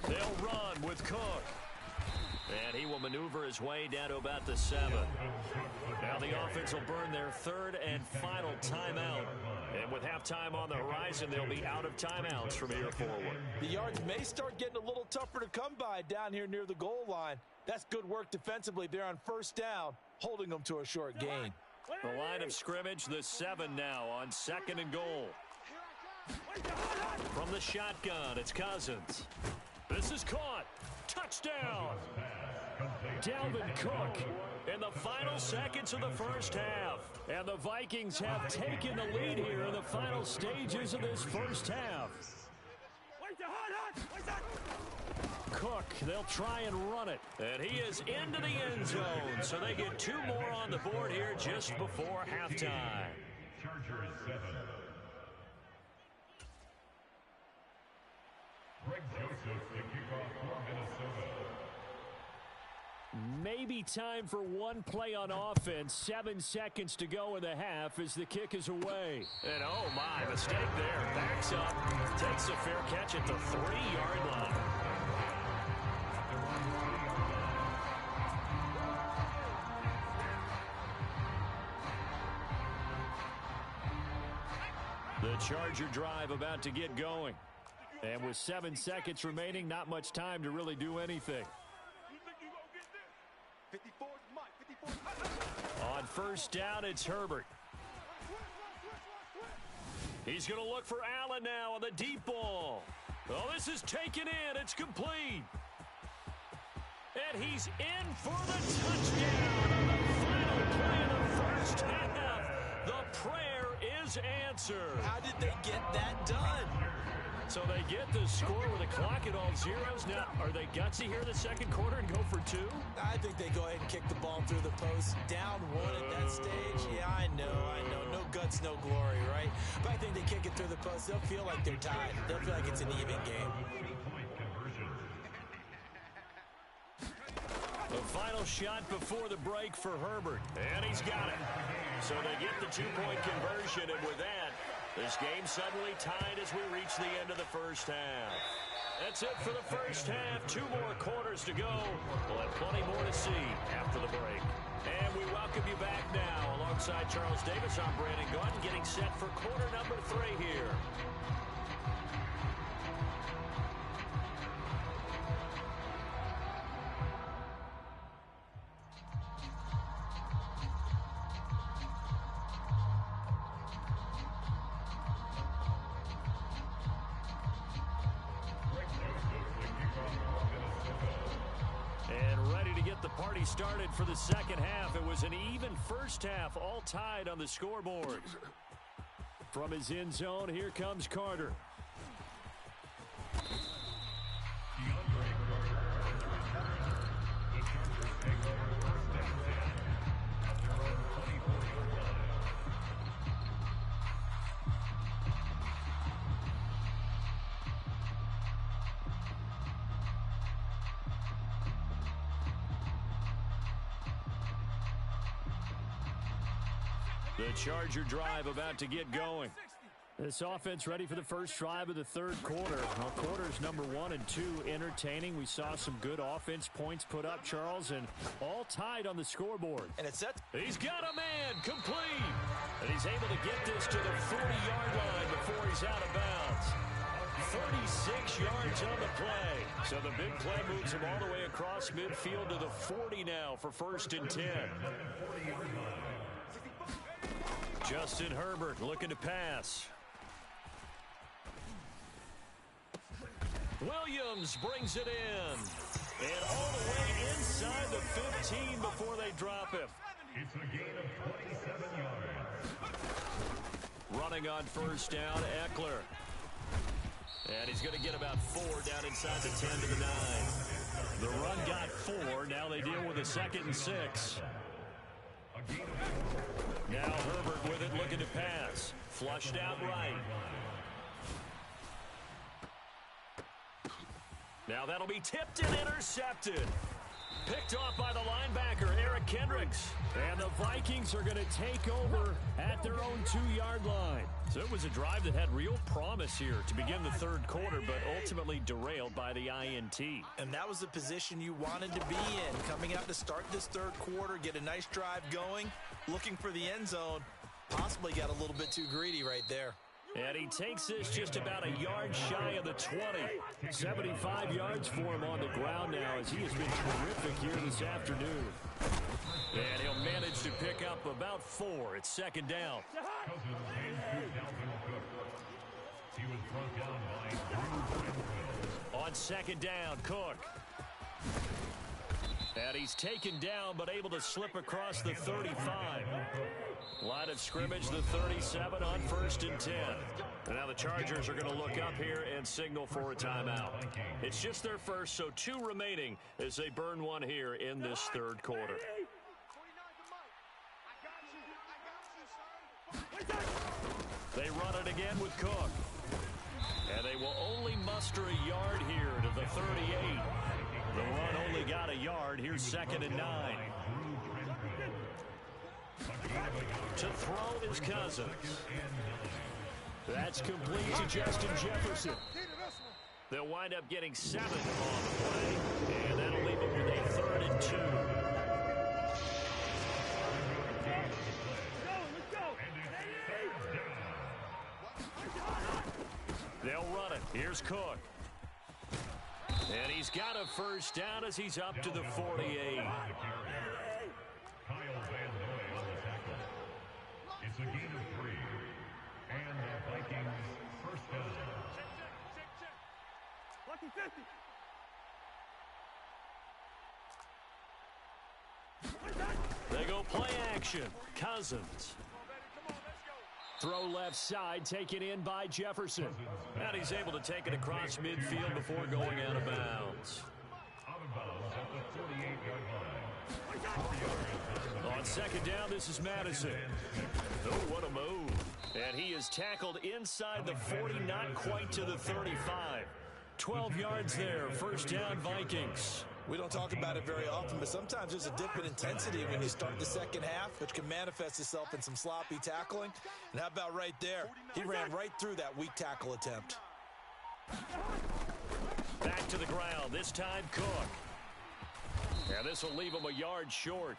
They'll run with Cook. And he will maneuver his way down to about the 7. Now the offense will burn their third and final timeout. And with halftime on the horizon, they'll be out of timeouts from here forward. The yards may start getting a little tougher to come by down here near the goal line. That's good work defensively there on first down, holding them to a short gain. The line of scrimmage, the 7 now on 2nd and goal. From the shotgun, it's Cousins. This is caught. Touchdown. Dalvin Cook in the final seconds of the first half. And the Vikings have taken the lead here in the final stages of this first half. Cook, they'll try and run it. And he is into the end zone. So they get 2 more on the board here just before halftime. Chargers 7. Greg Joseph to kick off for Minnesota. Maybe time for one play on offense. 7 seconds to go in the half as the kick is away. And oh my, mistake there. Backs up, takes a fair catch at the 3-yard line. The Charger drive about to get going. And with 7 seconds remaining, not much time to really do anything. On first down, it's Herbert. He's going to look for Allen now on the deep ball. Oh, this is taken in. It's complete. And he's in for the touchdown on the final play of the first half. The prayer is answered. How did they get that done? So they get the score with a clock at all zeros. Now, are they gutsy here in the second quarter and go for 2? I think they go ahead and kick the ball through the post. Down 1 at that stage. Yeah, I know. No guts, no glory, right? But I think they kick it through the post. They'll feel like they're tied. They'll feel like it's an even game. The final shot before the break for Herbert. And he's got it. So they get the 2-point conversion, and with that, this game suddenly tied as we reach the end of the first half. That's it for the first half. 2 more quarters to go. We'll have plenty more to see after the break. And we welcome you back now. Alongside Charles Davis, I'm Brandon Gunn, getting set for quarter number 3 here. Started for the second half. It was an even first half, all tied on the scoreboard. From his end zone, here comes Carter. The Charger drive about to get going. This offense ready for the first drive of the third quarter. Well, quarters number 1 and 2 entertaining. We saw some good offense points put up, Charles, and all tied on the scoreboard. And it's set. He's got a man complete. And he's able to get this to the 40-yard line before he's out of bounds. 36 yards on the play. So the big play moves him all the way across midfield to the 40 now for 1st and 10. Justin Herbert looking to pass. Williams brings it in. And all the way inside the 15 before they drop him. It's a gain of 27 yards. Running on first down, Eckler. And he's going to get about 4 down inside the 10 to the 9. The run got 4. Now they deal with a 2nd and 6. Now Herbert with it, looking to pass. Flushed out right. Now that'll be tipped and intercepted. Picked off by the linebacker, Eric Kendricks. And the Vikings are going to take over at their own 2-yard line. So it was a drive that had real promise here to begin the third quarter, but ultimately derailed by the INT. And that was the position you wanted to be in. Coming out to start this third quarter, get a nice drive going, looking for the end zone. Possibly got a little bit too greedy right there. And he takes this just about a yard shy of the 20. 75 yards for him on the ground now as he has been terrific here this afternoon. And he'll manage to pick up about 4. It's second down. On second down, Cook. And he's taken down but able to slip across the 35. Line of scrimmage, the 37 on 1st and 10. And now the Chargers are going to look up here and signal for a timeout. It's just their first, so 2 remaining as they burn one here in this third quarter. They run it again with Cook. And they will only muster a yard here to the 38. The run only got a yard. Here's 2nd and 9. To throw is Cousins. That's complete to Justin Jefferson. They'll wind up getting 7 on the play, and that'll leave them with a 3rd and 2. They'll run it. Here's Cook. And he's got a first down as he's up to the 48. It's a gain of 3. And the Vikings first down. Lucky 50. They go play action. Cousins. Throw left side, taken in by Jefferson. And he's able to take it across midfield before going out of bounds. Out of bounds at the 48-yard line. On second down, this is Madison. Oh, what a move. And he is tackled inside the 40, not quite to the 35. 12 yards there, first down Vikings. We don't talk about it very often, but sometimes there's a dip in intensity when you start the second half, which can manifest itself in some sloppy tackling. And how about right there? He ran right through that weak tackle attempt. Back to the ground, this time Cook. And this will leave him a yard short.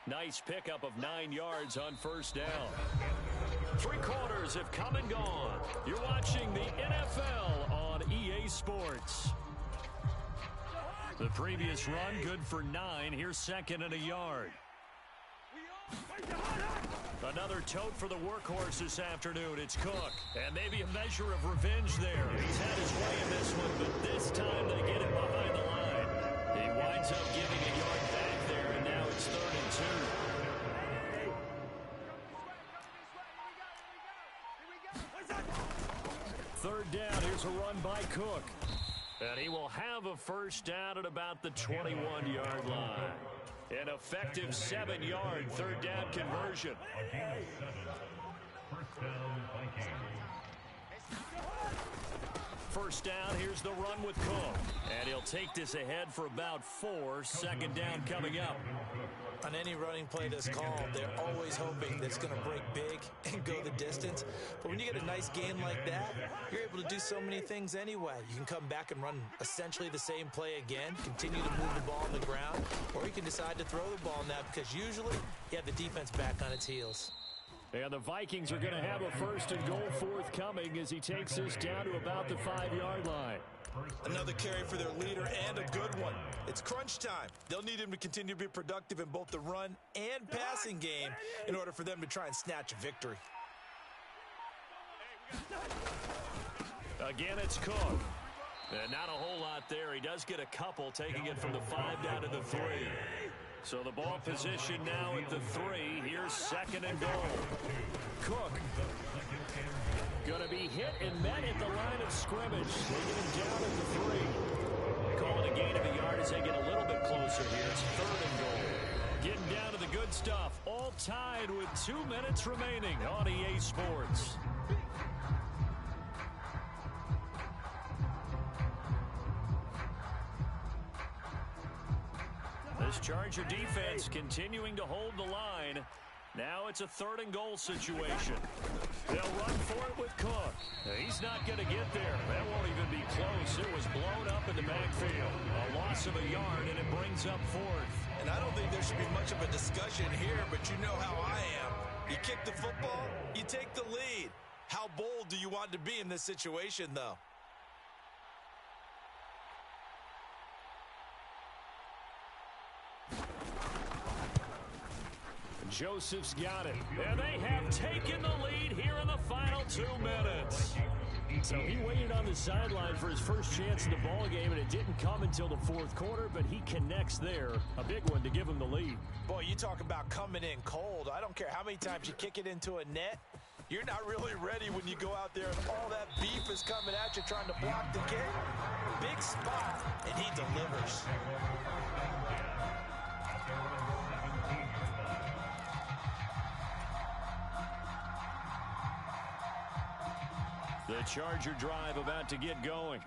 Nice pickup of 9 yards on first down. 3 quarters have come and gone. You're watching the NFL on EA Sports. The previous run, good for 9. Here's 2nd and a yard. Another tote for the workhorse this afternoon. It's Cook. And maybe a measure of revenge there. He's had his way in this one, but this time they get him behind the line. He winds up giving a yard back there, and now it's 3rd and 2. Third down. Here's a run by Cook. And he will have a first down at about the 21-yard line. An effective 7-yard third down conversion. A gain of 7. First down, Vikings. First down, here's the run with Cook. And he'll take this ahead for about 4. Second down coming up. On any running play that's called, they're always hoping that it's going to break big and go the distance. But when you get a nice gain like that, you're able to do so many things anyway. You can come back and run essentially the same play again, continue to move the ball on the ground, or you can decide to throw the ball now because usually you have the defense back on its heels. And the Vikings are going to have a first and goal forthcoming as he takes this down to about the 5-yard line. Another carry for their leader and a good one. It's crunch time. They'll need him to continue to be productive in both the run and passing game in order for them to try and snatch a victory. Again, it's Cook. And not a whole lot there. He does get a couple, taking it from the 5 down to the 3. So the ball position now at the 3. Here's 2nd and goal. Cook. Going to be hit and met at the line of scrimmage. Taking him down at the 3. Call it a gain of a yard as they get a little bit closer here. It's 3rd and goal. Getting down to the good stuff. All tied with 2 minutes remaining on EA Sports. This Charger defense continuing to hold the line. Now it's a 3rd and goal situation. They'll run for it with Cook. He's not going to get there. That won't even be close. It was blown up in the backfield. A loss of a yard, and it brings up 4th. And I don't think there should be much of a discussion here, but you know how I am. You kick the football, you take the lead. How bold do you want to be in this situation, though? Joseph's got it. And they have taken the lead here in the final 2 minutes. So he waited on the sideline for his first chance in the ball game, and it didn't come until the 4th quarter, but he connects there. A big one to give him the lead. Boy, you talk about coming in cold. I don't care how many times you kick it into a net. You're not really ready when you go out there and all that beef is coming at you trying to block the kick. Big spot, and he delivers. The Charger drive about to get going.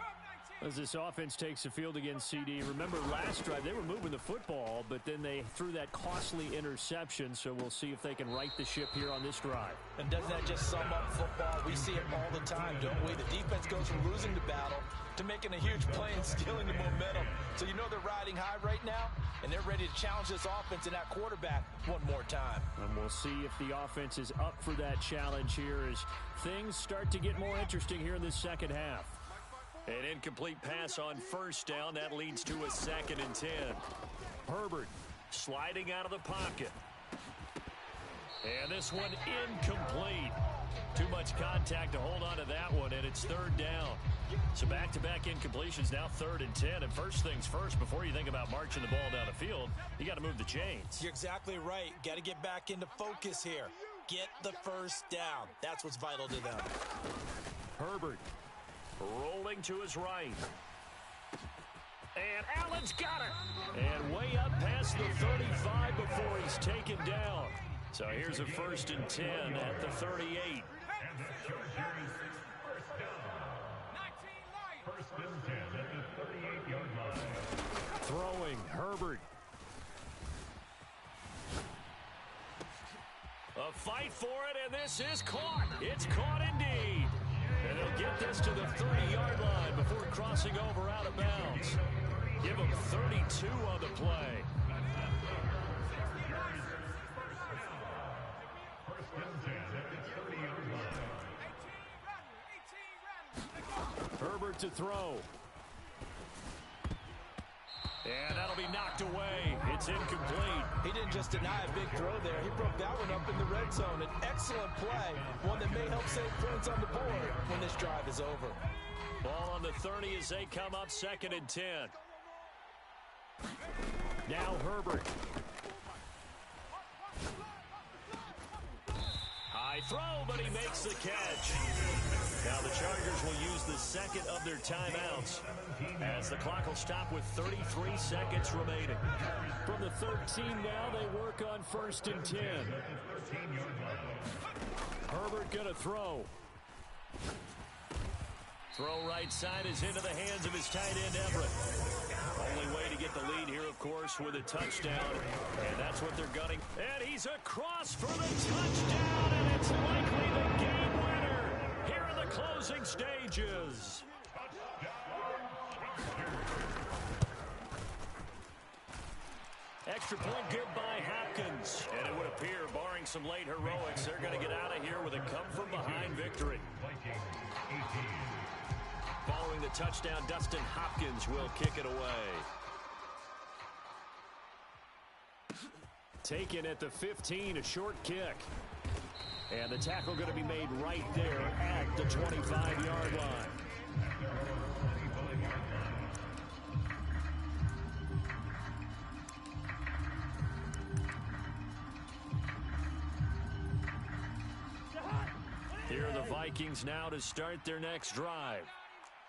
As this offense takes the field against CD. Remember last drive, they were moving the football, but then they threw that costly interception, so we'll see if they can right the ship here on this drive. And doesn't that just sum up football? We see it all the time, don't we? The defense goes from losing the battle to making a huge play and stealing the momentum. So you know they're riding high right now, and they're ready to challenge this offense and that quarterback one more time. And we'll see if the offense is up for that challenge here as things start to get more interesting here in this second half. An incomplete pass on 1st down. That leads to a 2nd and 10. Herbert sliding out of the pocket. And this one incomplete. Too much contact to hold on to that one, and it's 3rd down. So back-to-back incompletions, now 3rd and 10. And first things first, before you think about marching the ball down the field, you got to move the chains. You're exactly right. Got to get back into focus here. Get the 1st down. That's what's vital to them. Herbert rolling to his right. And Allen's got it. And way up past the 35 before he's taken down. So here's a 1st and 10 at the 38. And the Chargers, 1st down. 1st and 10 at the 38-yard line. Throwing, Herbert. A fight for it, and this is caught. It's caught indeed. And they'll get this to the 30-yard line before crossing over out of bounds. Give them 32 on the play. Herbert to throw. And that'll be knocked away. It's incomplete. He didn't just deny a big throw there. He broke that one up in the red zone. An excellent play. One that may help save points on the board when this drive is over. Ball on the 30 as they come up 2nd and 10. Now Herbert. High throw, but he makes the catch. Now the Chargers will use the 2nd of their timeouts as the clock will stop with 33 seconds remaining. From the 13 now, they work on 1st and 10. Herbert gonna throw. Throw right side is into the hands of his tight end, Everett. Only way to get the lead here, of course, with a touchdown. And that's what they're gunning. And he's across for the touchdown, and it's likely the game winner here in the closing stages. Extra point good by Hopkins. And it would appear, barring some late heroics, they're going to get out of here with a come-from-behind victory. Following the touchdown, Dustin Hopkins will kick it away. Taken at the 15, a short kick. And the tackle going to be made right there at the 25-yard line. Here are the Vikings now to start their next drive.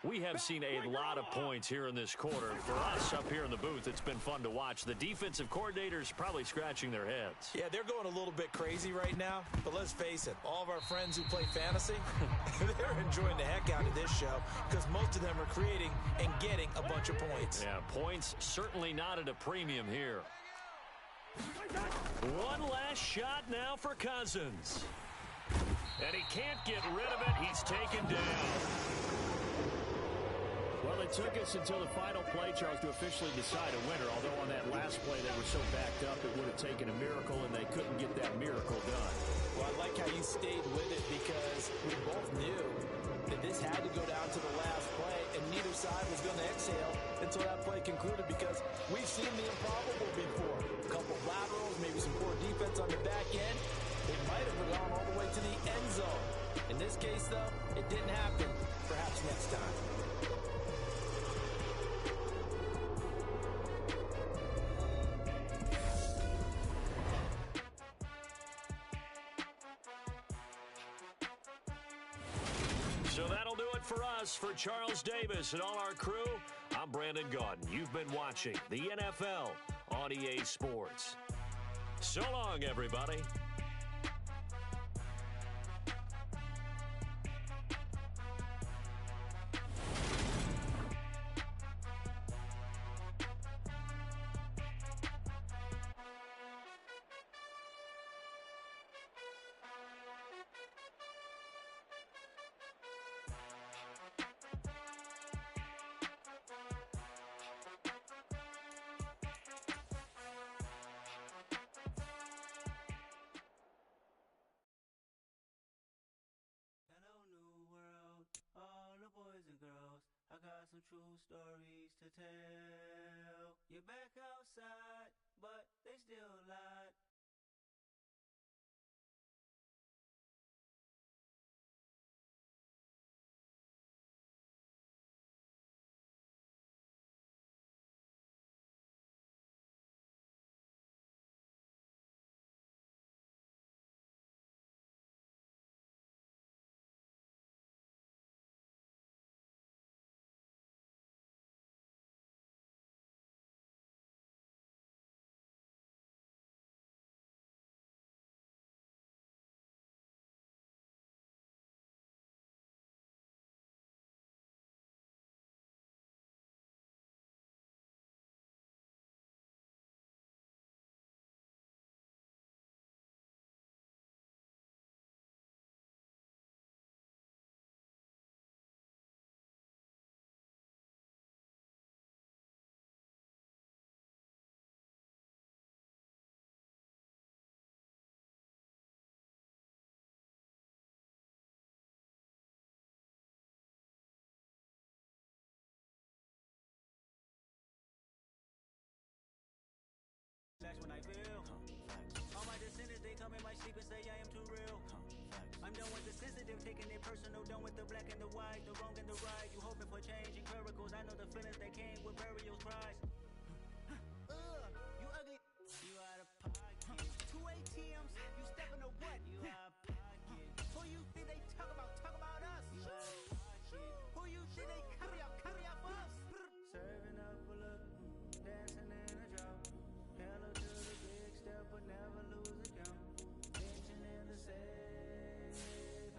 We have seen a lot of points here in this quarter. For us up here in the booth, it's been fun to watch. The defensive coordinators probably scratching their heads. Yeah, they're going a little bit crazy right now. But let's face it, all of our friends who play fantasy, they're enjoying the heck out of this show because most of them are creating and getting a bunch of points. Yeah, points certainly not at a premium here. One last shot now for Cousins. And he can't get rid of it. He's taken down. Well, it took us until the final play, Charles, to officially decide a winner. Although on that last play they were so backed up it would have taken a miracle, and they couldn't get that miracle done. Well, I like how you stayed with it because we both knew that this had to go down to the last play, and neither side was going to exhale until that play concluded because we've seen the improbable before. A couple of laterals, maybe some poor defense on the back end. It might have gone all the way to the end zone. In this case, though, it didn't happen. Perhaps next time. So that'll do it for us. For Charles Davis and all our crew, I'm Brandon Gaudin. You've been watching the NFL on EA Sports. So long, everybody. Some true stories to tell. You're back outside, but they still lied. That's when I feel. All my descendants, they come in my sleep and say I am too real. I'm done with the sensitive, taking it personal, done with the black and the white, the wrong and the right. You hoping for change and miracles. I know the feelings that came with burials, cries. You ugly. You out of pocket. 2 ATMs, you stepping to what? You out of pocket. Who you think they talk about us? You out of pocket. Who you think they carry out for us? Serving up a look, dancing in a drought. Hello to the big step, but never lose a count. Venting in the safe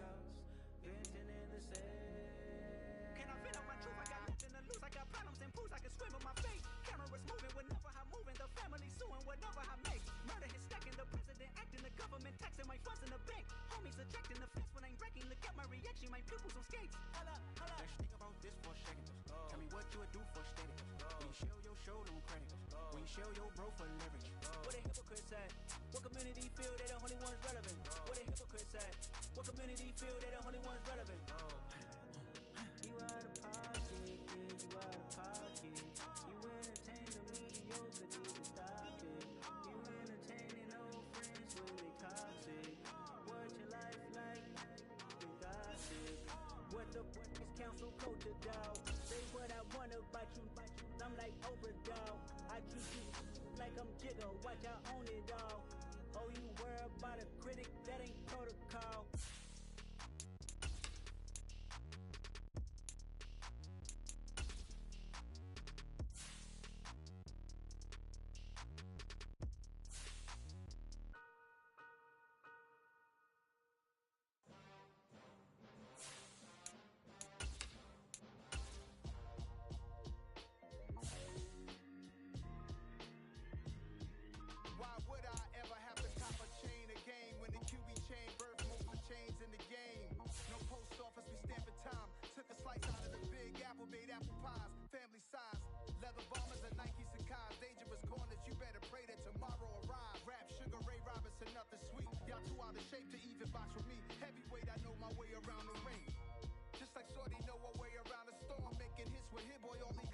house. Venting in the safe. Can I vent out my truth? I got nothing to lose. I got problems and booze. I can swim in my face. Cameras moving whenever I'm moving. The family suing whatever I make. Murder is stacking. The president acting. The government taxing my funds in the bank. Homies ejecting the fence when I'm breaking. Look at my reaction. My pupils on skates. Hold up. Let's think about this for a second. Tell me what you would do for steady. When you show your show, don't credit. When you show your bro for leverage. What a hypocrite said. What community feel they the only ones relevant? What a hypocrite said. What community feel they the only ones relevant? You out of pocket, yeah, you out of pocket. You entertain the mediocre, need to stop it. You entertaining old friends when they toxic. What your life like? You gossip. What the fuck is council culture, dog? Say what I want about you. I'm like Oprah, dog. I treat you like I'm Jigga. Watch I own it, dog. Oh, you worry about a critic? That ain't protocol. Why would made apple pies, family size. Leather bombers and Nike Sacai's. Dangerous corners, you better pray that tomorrow arrives. Rap, Sugar Ray Robinson, nothing sweet. Y'all too out of shape to even box with me. Heavyweight, I know my way around the ring. Just like Shorty know her way around the storm. Making hits with Hit Boy only